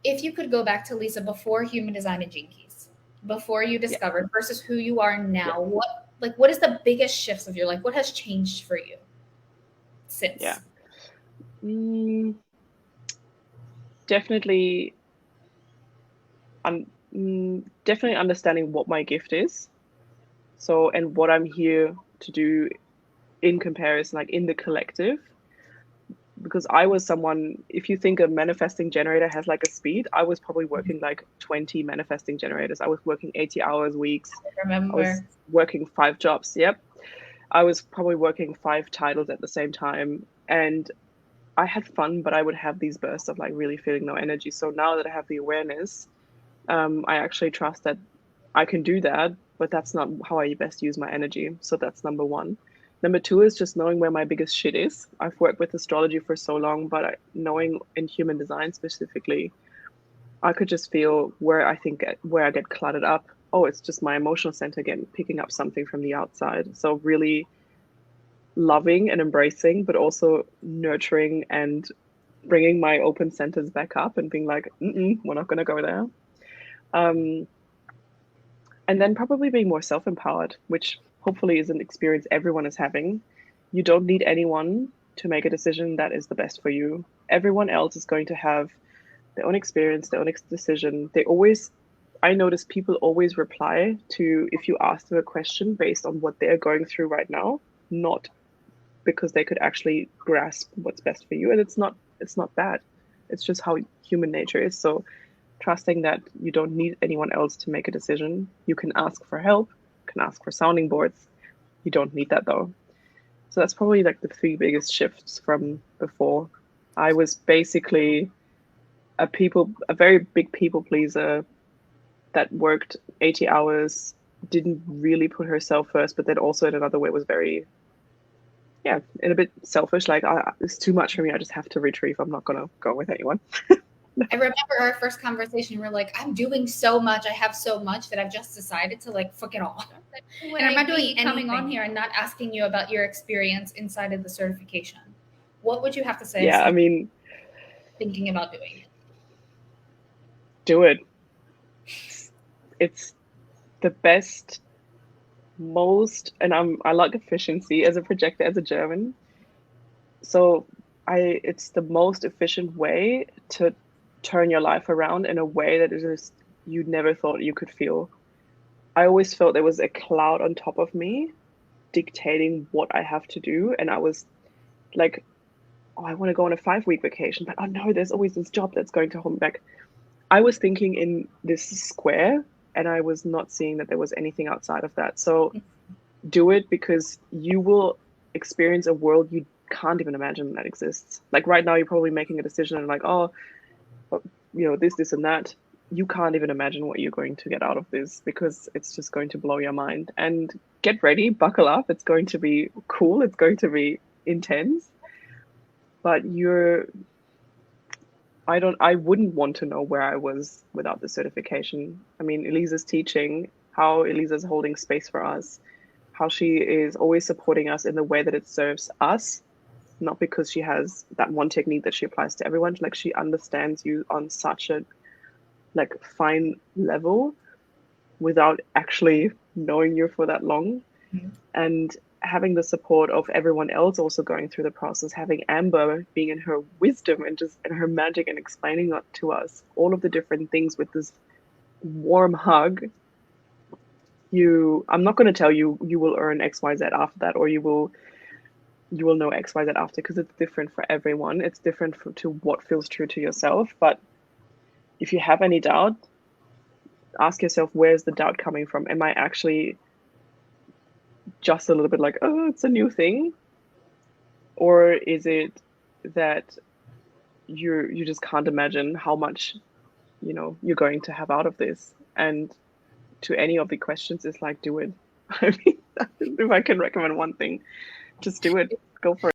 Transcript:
if you could go back to Lisa before human design and gene keys, before you Yeah. discovered versus who you are Yeah. now, what is the biggest shifts of your life? What has changed for you Yeah. since? Definitely, definitely understanding what my gift is. So, and what I'm here to do in comparison, like in the collective. Because I was someone, if you think a manifesting generator has like a speed, I was probably working like 20 manifesting generators. I was working 80 hours weeks. I was Remember. working 5 jobs. Yep. I was probably working 5 titles at the same time. And I had fun, but I would have these bursts of like really feeling no energy. So now that I have the awareness, I actually trust that I can do that, but that's not how I best use my energy. So that's number one. Number two is just knowing where my biggest shit is. I've worked with astrology for so long, but knowing in human design specifically, I could just feel where I think where I get cluttered up. Oh, it's just my emotional center again, picking up something from the outside. So really loving and embracing, but also nurturing and bringing my open centers back up and being like, we're not going to go there. Um, and then probably being more self-empowered, which hopefully is an experience everyone is having. You don't need anyone to make a decision that is the best for you. Everyone else is going to have their own experience, their own decision. I notice people always reply to if you ask them a question based on what they're going through right now, not because they could actually grasp what's best for you. And it's not bad. It's just how human nature is. So trusting that you don't need anyone else to make a decision. You can ask for help, you can ask for sounding boards. You don't need that though. So that's probably like the three biggest shifts from before. I was basically a very big people pleaser that worked 80 hours, didn't really put herself first, but then also in another way was very, yeah, and a bit selfish. Like, it's too much for me. I just have to retrieve. I'm not going to go with anyone. I remember our first conversation. We're like, I'm doing so much. I have so much that I've just decided to like fuck it all. When And I'm I not doing be coming on anything here here, and not asking you about your experience inside of the certification. What would you have to say Yeah, as I someone mean, thinking about doing it? do it. It's the best, most, and I like efficiency as a projector, as a German. So it's the most efficient way to turn your life around in a way that is you never thought you could feel. I always felt there was a cloud on top of me dictating what I have to do, and I was like, oh, I want to go on a 5 week vacation, but oh no, there's always this job that's going to hold me back. I was thinking in this square, and I was not seeing that there was anything outside of that. So do it, because you will experience a world you can't even imagine that exists. Like right now, you're probably making a decision and like, oh, this, and that. You can't even imagine what you're going to get out of this, because it's just going to blow your mind. And get ready, buckle up. It's going to be cool. It's going to be intense. But I wouldn't want to know where I was without the certification. I mean, Elisa's teaching, how Elisa's holding space for us, how she is always supporting us in the way that it serves us, not because she has that one technique that she applies to everyone. Like, she understands you on such a like fine level without actually knowing you for that long. Mhm. And having the support of everyone else also going through the process, having Amber being in her wisdom and just in her magic and explaining that to us, all of the different things with this warm hug. I'm not going to tell you you will earn XYZ after that, or you will know XYZ after, because it's different for everyone. It's different to what feels true to yourself. But if you have any doubt, ask yourself, where's the doubt coming from? Am I actually just a little bit like, oh, it's a new thing? Or is it that you just can't imagine how much you're going to have out of this? And to any of the questions, is like, do it. I mean, if I can recommend one thing, just do it. Go for it.